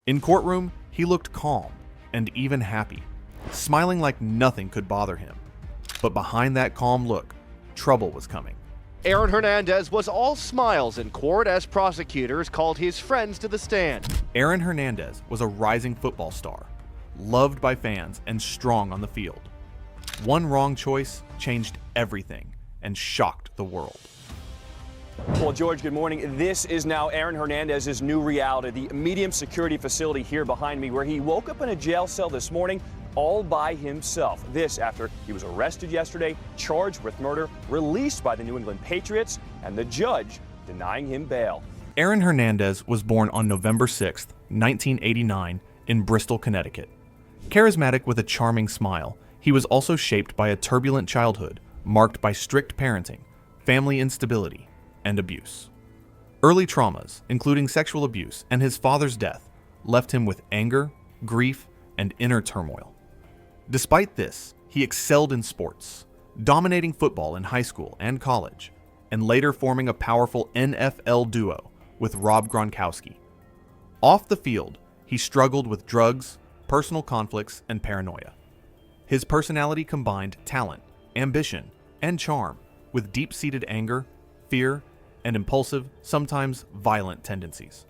In Courtroom, he looked calm and even happy, smiling like nothing could bother him. But behind that calm look, trouble was coming. Aaron Hernandez was all smiles in court as prosecutors called his friends to the stand. Aaron Hernandez was a rising football star, loved by fans and strong on the field. One wrong choice changed everything and shocked the world. Well, George, good morning. This is now Aaron Hernandez's new reality, the medium security facility here behind me, where he woke up in a jail cell this morning all by himself. This after he was arrested yesterday, charged with murder, released by the New England Patriots, and the judge denying him bail. Aaron Hernandez was born on November 6, 1989, in Bristol, Connecticut. Charismatic with a charming smile, he was also shaped by a turbulent childhood marked by strict parenting, family instability, and abuse. Early traumas, including sexual abuse and his father's death, left him with anger, grief, and inner turmoil. Despite this, he excelled in sports, dominating football in high school and college, and later forming a powerful NFL duo with Rob Gronkowski. Off the field, he struggled with drugs, personal conflicts, and paranoia. His personality combined talent, ambition, and charm with deep-seated anger, fear, and impulsive, sometimes violent tendencies.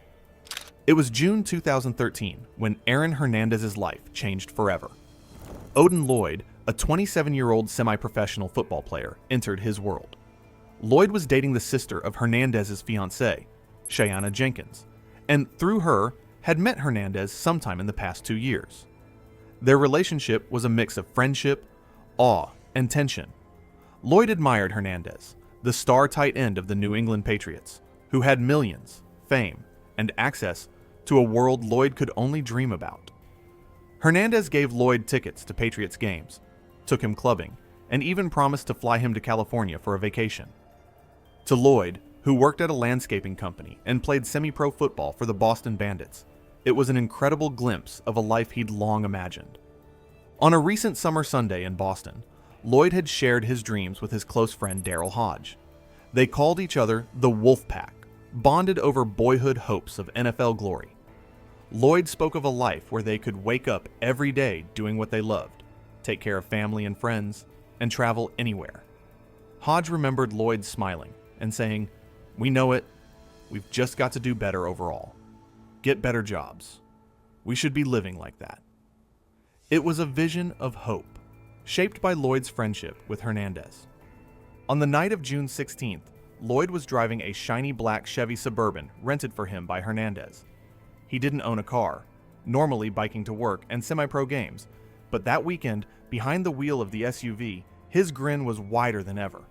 It was June 2013 when Aaron Hernandez's life changed forever. Odin Lloyd, a 27-year-old semi-professional football player, entered his world. Lloyd was dating the sister of Hernandez's fiancée, Cheyenne Jenkins, and through her had met Hernandez sometime in the past 2 years. Their relationship was a mix of friendship, awe, and tension. Lloyd admired Hernandez, the star tight end of the New England Patriots, who had millions, fame, and access to a world Lloyd could only dream about. Hernandez gave Lloyd tickets to Patriots games, took him clubbing, and even promised to fly him to California for a vacation. To Lloyd, who worked at a landscaping company and played semi-pro football for the Boston Bandits, it was an incredible glimpse of a life he'd long imagined. On a recent summer Sunday in Boston, Lloyd had shared his dreams with his close friend Daryl Hodge. They called each other the Wolf Pack, bonded over boyhood hopes of NFL glory. Lloyd spoke of a life where they could wake up every day doing what they loved, take care of family and friends, and travel anywhere. Hodge remembered Lloyd smiling and saying, "We know it. We've just got to do better overall. Get better jobs. We should be living like that." It was a vision of hope, shaped by Lloyd's friendship with Hernandez. On the night of June 16th, Lloyd was driving a shiny black Chevy Suburban rented for him by Hernandez. He didn't own a car, normally biking to work and semi-pro games, but that weekend, behind the wheel of the SUV, his grin was wider than ever.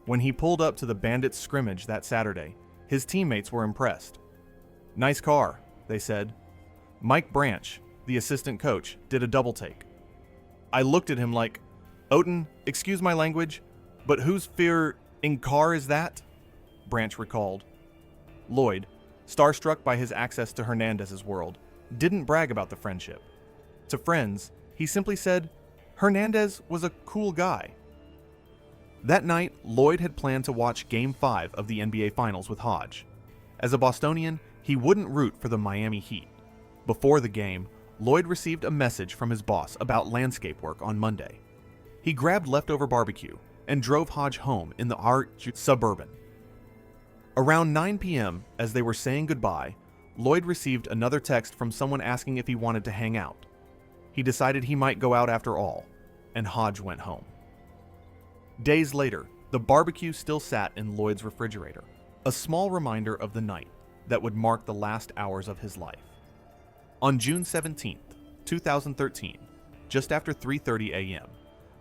When he pulled up to the Bandits scrimmage that Saturday, his teammates were impressed. "Nice car," they said. Mike Branch, the assistant coach, did a double take. I looked at him like, "Odin, excuse my language, but whose in car is that?" Branch recalled. Lloyd, starstruck by his access to Hernandez's world, didn't brag about the friendship. To friends, he simply said, Hernandez was a cool guy. That night, Lloyd had planned to watch Game 5 of the NBA Finals with Hodge. As a Bostonian, he wouldn't root for the Miami Heat. Before the game, Lloyd received a message from his boss about landscape work on Monday. He grabbed leftover barbecue and drove Hodge home in the Suburban. Around 9 p.m., as they were saying goodbye, Lloyd received another text from someone asking if he wanted to hang out. He decided he might go out after all, and Hodge went home. Days later, the barbecue still sat in Lloyd's refrigerator, a small reminder of the night that would mark the last hours of his life. On June 17th, 2013, just after 3:30 a.m.,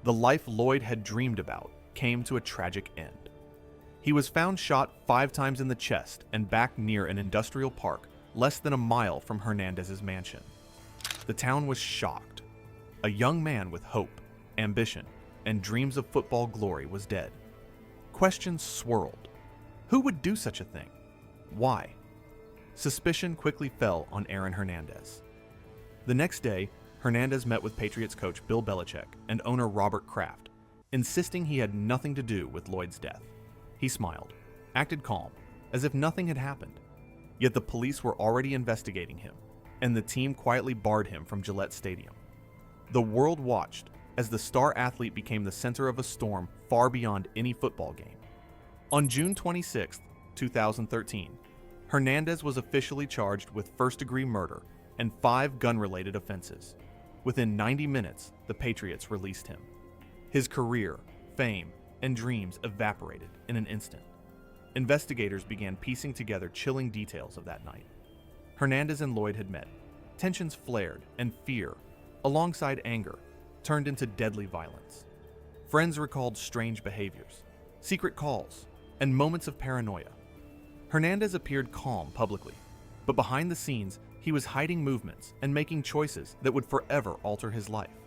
the life Lloyd had dreamed about came to a tragic end. He was found shot 5 times in the chest and back near an industrial park less than a mile from Hernandez's mansion. The town was shocked. A young man with hope, ambition, and dreams of football glory was dead. Questions swirled. Who would do such a thing? Why? Suspicion quickly fell on Aaron Hernandez. The next day, Hernandez met with Patriots coach Bill Belichick and owner Robert Kraft, insisting he had nothing to do with Lloyd's death. He smiled, acted calm, as if nothing had happened. Yet the police were already investigating him, and the team quietly barred him from Gillette Stadium. The world watched as the star athlete became the center of a storm far beyond any football game. On June 26, 2013, Hernandez was officially charged with first-degree murder and 5 gun-related offenses. Within 90 minutes, the Patriots released him. His career, fame, and dreams evaporated in an instant. Investigators began piecing together chilling details of that night. Hernandez and Lloyd had met. Tensions flared, and fear, alongside anger, turned into deadly violence. Friends recalled strange behaviors, secret calls, and moments of paranoia. Hernandez appeared calm publicly, but behind the scenes, he was hiding movements and making choices that would forever alter his life.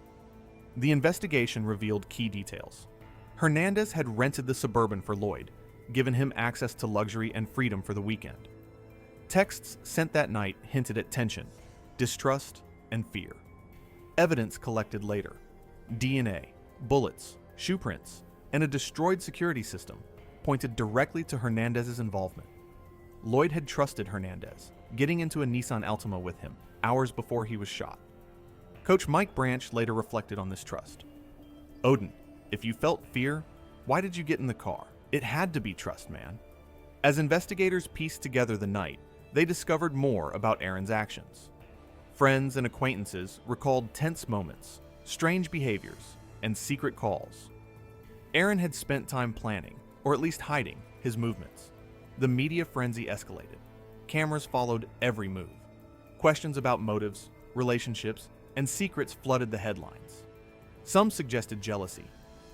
The investigation revealed key details. Hernandez had rented the Suburban for Lloyd, given him access to luxury and freedom for the weekend. Texts sent that night hinted at tension, distrust, and fear. Evidence collected later, DNA, bullets, shoe prints, and a destroyed security system pointed directly to Hernandez's involvement. Lloyd had trusted Hernandez, getting into a Nissan Altima with him hours before he was shot. Coach Mike Branch later reflected on this trust. "Odin, if you felt fear, why did you get in the car? It had to be trust, man." As investigators pieced together the night, they discovered more about Aaron's actions. Friends and acquaintances recalled tense moments, strange behaviors, and secret calls. Aaron had spent time planning, or at least hiding, his movements. The media frenzy escalated. Cameras followed every move. Questions about motives, relationships, and secrets flooded the headlines. Some suggested jealousy,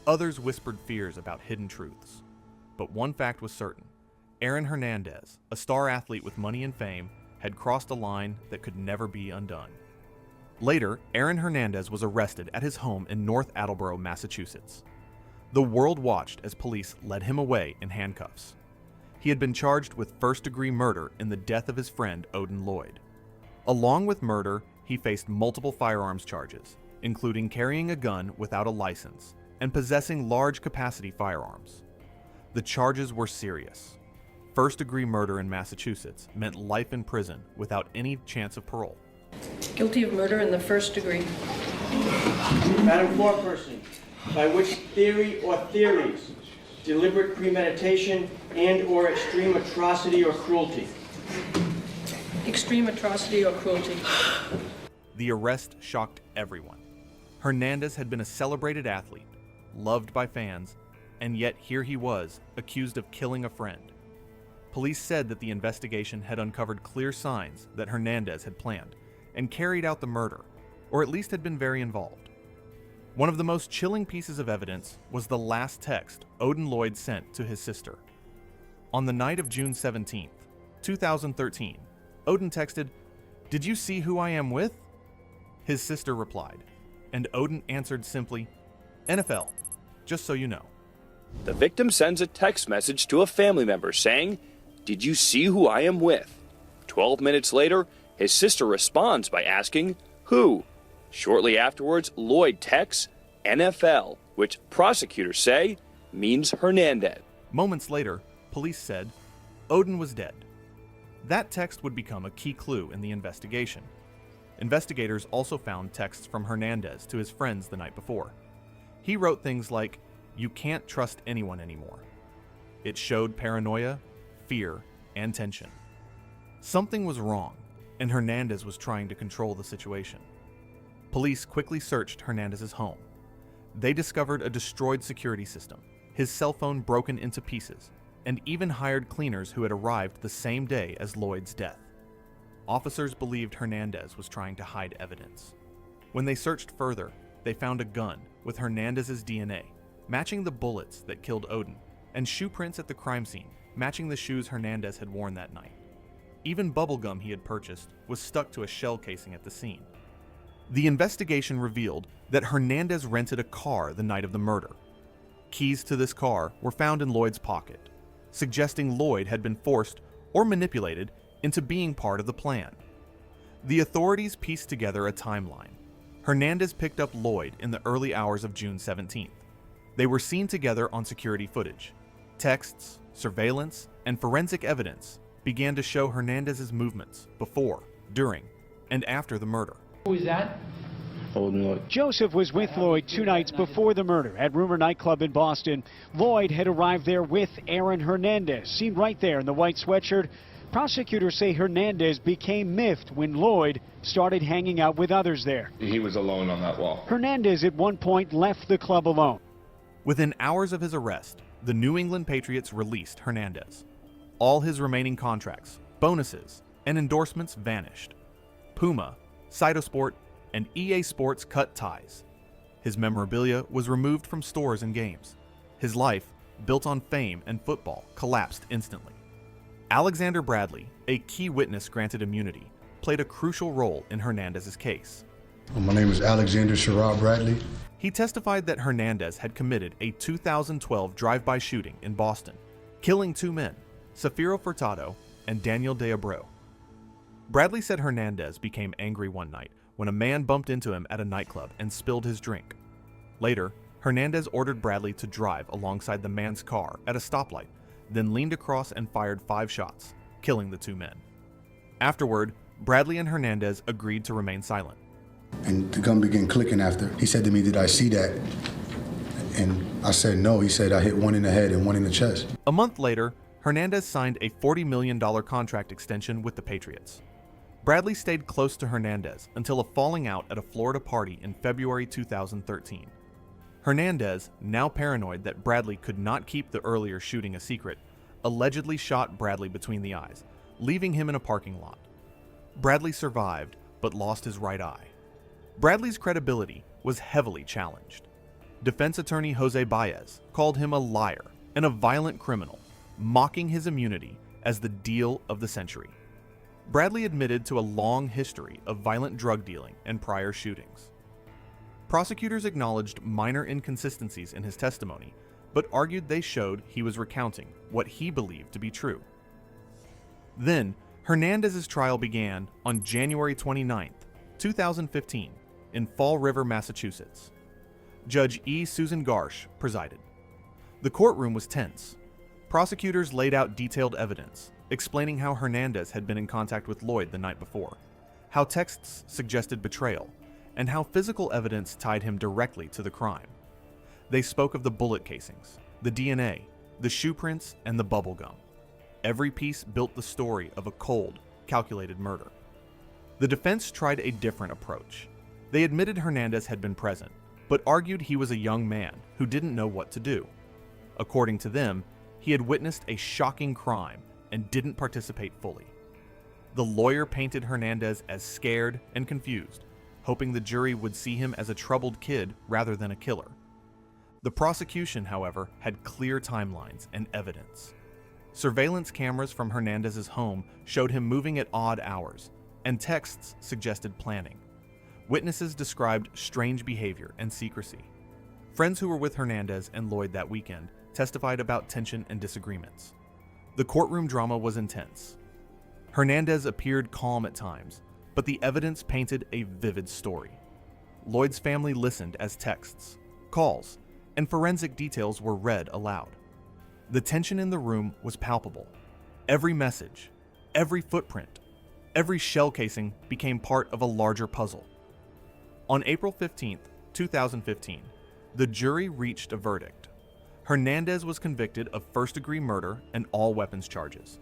others whispered fears about hidden truths. But one fact was certain: Aaron Hernandez, a star athlete with money and fame, had crossed a line that could never be undone. Later, Aaron Hernandez was arrested at his home in North Attleboro, Massachusetts. The world watched as police led him away in handcuffs. He had been charged with first-degree murder in the death of his friend Odin Lloyd. Along with murder, he faced multiple firearms charges, including carrying a gun without a license and possessing large-capacity firearms. The charges were serious. First-degree murder in Massachusetts meant life in prison without any chance of parole. Guilty of murder in the first degree. Madam Foreperson, by which theory or theories, deliberate premeditation and/or extreme atrocity or cruelty? Extreme atrocity or cruelty. The arrest shocked everyone. Hernandez had been a celebrated athlete, loved by fans, and yet here he was, accused of killing a friend. Police said that the investigation had uncovered clear signs that Hernandez had planned and carried out the murder, or at least had been very involved. One of the most chilling pieces of evidence was the last text Odin Lloyd sent to his sister. On the night of June 17, 2013, Odin texted, "Did you see who I am with?" His sister replied, and Odin answered simply, "NFL, just so you know." The victim sends a text message to a family member saying, "Did you see who I am with?" 12 minutes later, his sister responds by asking, "Who?" Shortly afterwards, Lloyd texts NFL, which prosecutors say means Hernandez. Moments later, police said Odin was dead. That text would become a key clue in the investigation. Investigators also found texts from Hernandez to his friends the night before. He wrote things like, "You can't trust anyone anymore." It showed paranoia, fear, and tension. Something was wrong, and Hernandez was trying to control the situation. Police quickly searched Hernandez's home. They discovered a destroyed security system, his cell phone broken into pieces, and even hired cleaners who had arrived the same day as Lloyd's death. Officers believed Hernandez was trying to hide evidence. When they searched further, they found a gun with Hernandez's DNA, matching the bullets that killed Odin, and shoe prints at the crime scene, matching the shoes Hernandez had worn that night. Even bubblegum he had purchased was stuck to a shell casing at the scene. The investigation revealed that Hernandez rented a car the night of the murder. Keys to this car were found in Lloyd's pocket, suggesting Lloyd had been forced or manipulated into being part of the plan. The authorities pieced together a timeline. Hernandez picked up Lloyd in the early hours of June 17th. They were seen together on security footage. Texts, surveillance, and forensic evidence began to show Hernandez's movements before, during, and after the murder. Who is that? Odin Lloyd. Joseph was with Lloyd 2 nights before the murder at Rumor nightclub in Boston. Lloyd had arrived there with Aaron Hernandez, seen right there in the white sweatshirt. Prosecutors say Hernandez became miffed when Lloyd started hanging out with others there. He was alone on that wall. Hernandez at one point left the club alone. Within hours of his arrest, the New England Patriots released Hernandez. All his remaining contracts, bonuses, and endorsements vanished. Puma, Cytosport, and EA Sports cut ties. His memorabilia was removed from stores and games. His life, built on fame and football, collapsed instantly. Alexander Bradley, a key witness granted immunity, played a crucial role in Hernandez's case. My name is Alexander Sherrod Bradley. He testified that Hernandez had committed a 2012 drive-by shooting in Boston, killing 2 men, Safiro Furtado and Daniel De Abreu. Bradley said Hernandez became angry one night when a man bumped into him at a nightclub and spilled his drink. Later, Hernandez ordered Bradley to drive alongside the man's car at a stoplight, then leaned across and fired 5 shots, killing the 2 men. Afterward, Bradley and Hernandez agreed to remain silent. And the gun began clicking after. He said to me, "Did I see that?" And I said, "No." He said, "I hit one in the head and one in the chest." A month later, Hernandez signed a $40 million contract extension with the Patriots. Bradley stayed close to Hernandez until a falling out at a Florida party in February 2013. Hernandez, now paranoid that Bradley could not keep the earlier shooting a secret, allegedly shot Bradley between the eyes, leaving him in a parking lot. Bradley survived, but lost his right eye. Bradley's credibility was heavily challenged. Defense attorney Jose Baez called him a liar and a violent criminal, mocking his immunity as the deal of the century. Bradley admitted to a long history of violent drug dealing and prior shootings. Prosecutors acknowledged minor inconsistencies in his testimony, but argued they showed he was recounting what he believed to be true. Then, Hernandez's trial began on January 29, 2015, in Fall River, Massachusetts. Judge E. Susan Garsh presided. The courtroom was tense. Prosecutors laid out detailed evidence, explaining how Hernandez had been in contact with Lloyd the night before, how texts suggested betrayal, and how physical evidence tied him directly to the crime. They spoke of the bullet casings, the DNA, the shoe prints, and the bubble gum. Every piece built the story of a cold, calculated murder. The defense tried a different approach. They admitted Hernandez had been present, but argued he was a young man who didn't know what to do. According to them, he had witnessed a shocking crime and didn't participate fully. The lawyer painted Hernandez as scared and confused, hoping the jury would see him as a troubled kid rather than a killer. The prosecution, however, had clear timelines and evidence. Surveillance cameras from Hernandez's home showed him moving at odd hours, and texts suggested planning. Witnesses described strange behavior and secrecy. Friends who were with Hernandez and Lloyd that weekend testified about tension and disagreements. The courtroom drama was intense. Hernandez appeared calm at times, but the evidence painted a vivid story. Lloyd's family listened as texts, calls, and forensic details were read aloud. The tension in the room was palpable. Every message, every footprint, every shell casing became part of a larger puzzle. On April 15, 2015, the jury reached a verdict. Hernandez was convicted of first-degree murder and all weapons charges.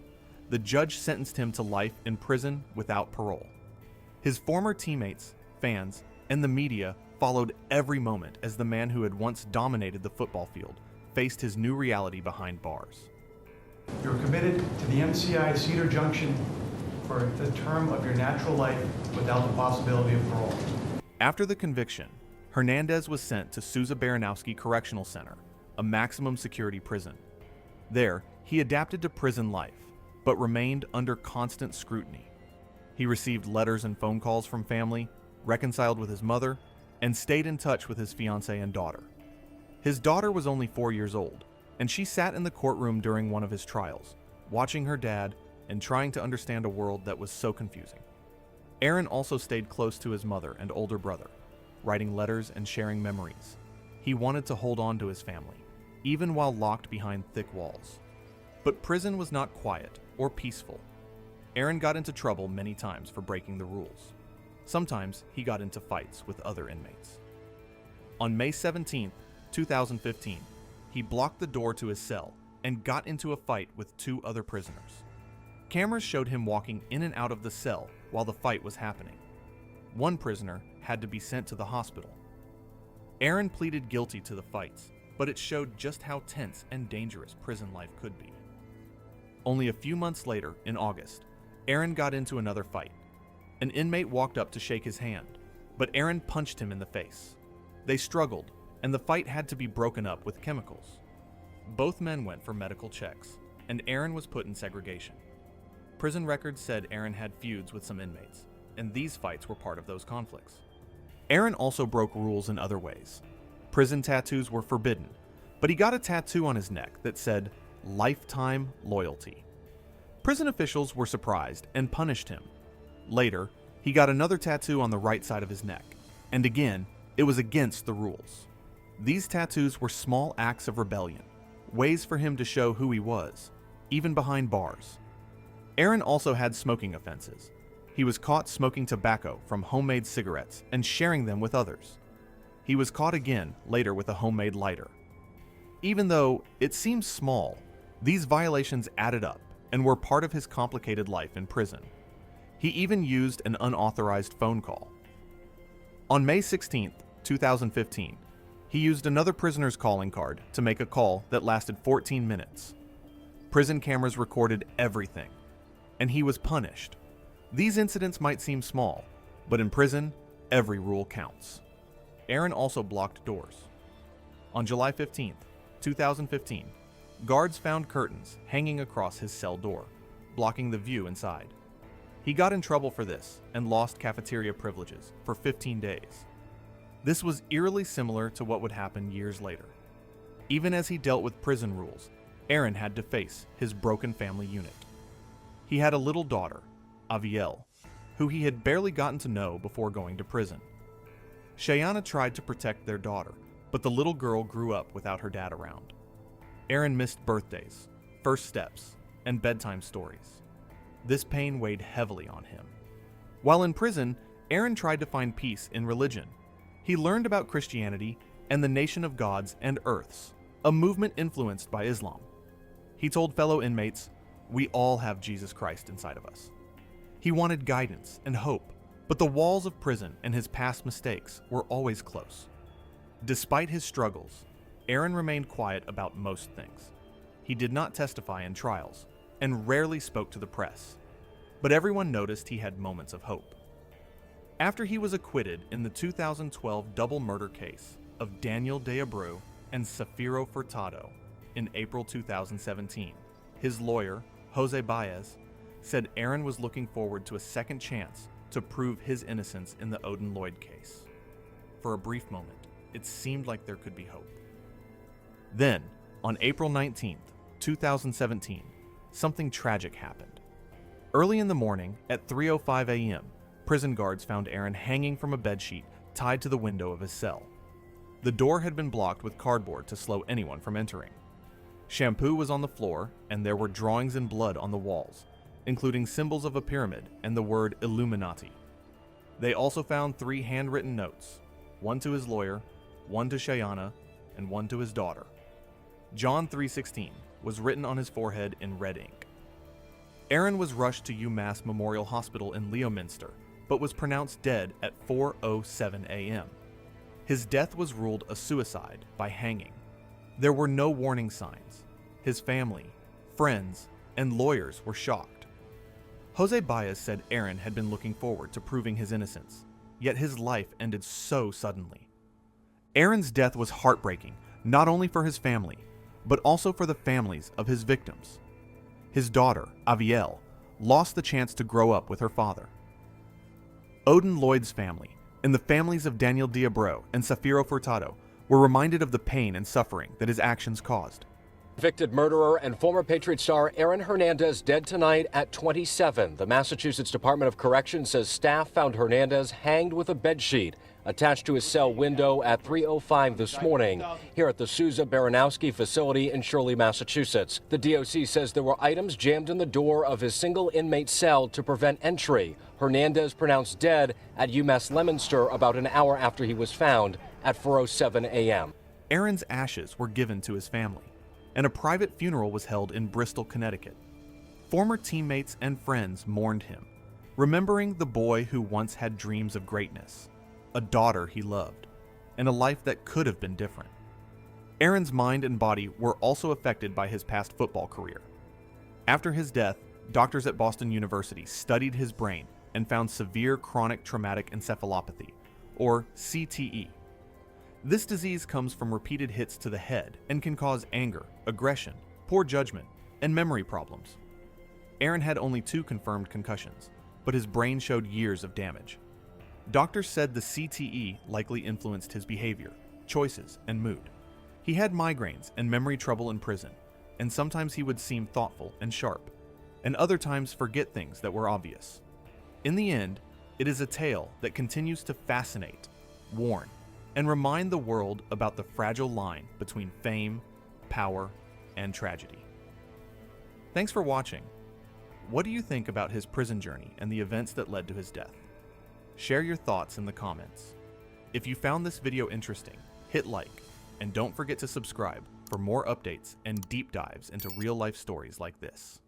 The judge sentenced him to life in prison without parole. His former teammates, fans, and the media followed every moment as the man who had once dominated the football field faced his new reality behind bars. You're committed to the MCI Cedar Junction for the term of your natural life without the possibility of parole. After the conviction, Hernandez was sent to Sousa Baranowski Correctional Center, a maximum security prison. There, he adapted to prison life, but remained under constant scrutiny. He received letters and phone calls from family, reconciled with his mother, and stayed in touch with his fiancée and daughter. His daughter was only 4 years old, and she sat in the courtroom during one of his trials, watching her dad and trying to understand a world that was so confusing. Aaron also stayed close to his mother and older brother, writing letters and sharing memories. He wanted to hold on to his family, even while locked behind thick walls. But prison was not quiet or peaceful. Aaron got into trouble many times for breaking the rules. Sometimes he got into fights with other inmates. On May 17, 2015, he blocked the door to his cell and got into a fight with 2 other prisoners. Cameras showed him walking in and out of the cell while the fight was happening. One prisoner had to be sent to the hospital. Aaron pleaded guilty to the fights, but it showed just how tense and dangerous prison life could be. Only a few months later, in August, Aaron got into another fight. An inmate walked up to shake his hand, but Aaron punched him in the face. They struggled, and the fight had to be broken up with chemicals. Both men went for medical checks, and Aaron was put in segregation. Prison records said Aaron had feuds with some inmates, and these fights were part of those conflicts. Aaron also broke rules in other ways. Prison tattoos were forbidden, but he got a tattoo on his neck that said, "Lifetime Loyalty." Prison officials were surprised and punished him. Later, he got another tattoo on the right side of his neck, and again, it was against the rules. These tattoos were small acts of rebellion, ways for him to show who he was, even behind bars. Aaron also had smoking offenses. He was caught smoking tobacco from homemade cigarettes and sharing them with others. He was caught again later with a homemade lighter. Even though it seems small, these violations added up and were part of his complicated life in prison. He even used an unauthorized phone call. On May 16, 2015, he used another prisoner's calling card to make a call that lasted 14 minutes. Prison cameras recorded everything, and he was punished. These incidents might seem small, but in prison, every rule counts. Aaron also blocked doors. On July 15, 2015, guards found curtains hanging across his cell door, blocking the view inside. He got in trouble for this and lost cafeteria privileges for 15 days. This was eerily similar to what would happen years later. Even as he dealt with prison rules, Aaron had to face his broken family unit. He had a little daughter, Aviel, who he had barely gotten to know before going to prison. Shayana tried to protect their daughter, but the little girl grew up without her dad around. Aaron missed birthdays, first steps, and bedtime stories. This pain weighed heavily on him. While in prison, Aaron tried to find peace in religion. He learned about Christianity and the Nation of Gods and Earths, a movement influenced by Islam. He told fellow inmates, "We all have Jesus Christ inside of us." He wanted guidance and hope, but the walls of prison and his past mistakes were always close. Despite his struggles, Aaron remained quiet about most things. He did not testify in trials and rarely spoke to the press, but everyone noticed he had moments of hope. After he was acquitted in the 2012 double murder case of Daniel de Abreu and Safiro Furtado in April 2017, his lawyer, Jose Baez, said Aaron was looking forward to a second chance to prove his innocence in the Odin Lloyd case. For a brief moment, it seemed like there could be hope. Then, on April 19, 2017, something tragic happened. Early in the morning, at 3:05 a.m., prison guards found Aaron hanging from a bedsheet tied to the window of his cell. The door had been blocked with cardboard to slow anyone from entering. Shampoo was on the floor, and there were drawings in blood on the walls, including symbols of a pyramid and the word Illuminati. They also found 3 handwritten notes, one to his lawyer, one to Shayana, and one to his daughter. John 3:16 was written on his forehead in red ink. Aaron was rushed to UMass Memorial Hospital in Leominster, but was pronounced dead at 4:07 a.m. His death was ruled a suicide by hanging. There were no warning signs. His family, friends, and lawyers were shocked. Jose Baez said Aaron had been looking forward to proving his innocence, yet his life ended so suddenly. Aaron's death was heartbreaking, not only for his family, but also for the families of his victims. His daughter, Aviel, lost the chance to grow up with her father. Odin Lloyd's family and the families of Daniel de Abreu and Safiro Furtado were reminded of the pain and suffering that his actions caused. Convicted murderer and former Patriot star Aaron Hernandez dead tonight at 27. The Massachusetts Department of Corrections says staff found Hernandez hanged with a bedsheet attached to his cell window at 3:05 this morning here at the Sousa Baranowski facility in Shirley, Massachusetts. The DOC says there were items jammed in the door of his single inmate cell to prevent entry. Hernandez pronounced dead at UMass Leominster about an hour after he was found at 4:07 a.m. Aaron's ashes were given to his family, and a private funeral was held in Bristol, Connecticut. Former teammates and friends mourned him, remembering the boy who once had dreams of greatness, a daughter he loved, and a life that could have been different. Aaron's mind and body were also affected by his past football career. After his death, doctors at Boston University studied his brain and found severe chronic traumatic encephalopathy, or CTE. This disease comes from repeated hits to the head and can cause anger, aggression, poor judgment, and memory problems. Aaron had only 2 confirmed concussions, but his brain showed years of damage. Doctors said the CTE likely influenced his behavior, choices, and mood. He had migraines and memory trouble in prison, and sometimes he would seem thoughtful and sharp, and other times forget things that were obvious. In the end, it is a tale that continues to fascinate, warn, and remind the world about the fragile line between fame, power, and tragedy. Thanks for watching. What do you think about his prison journey and the events that led to his death? Share your thoughts in the comments. If you found this video interesting, hit like, and don't forget to subscribe for more updates and deep dives into real-life stories like this.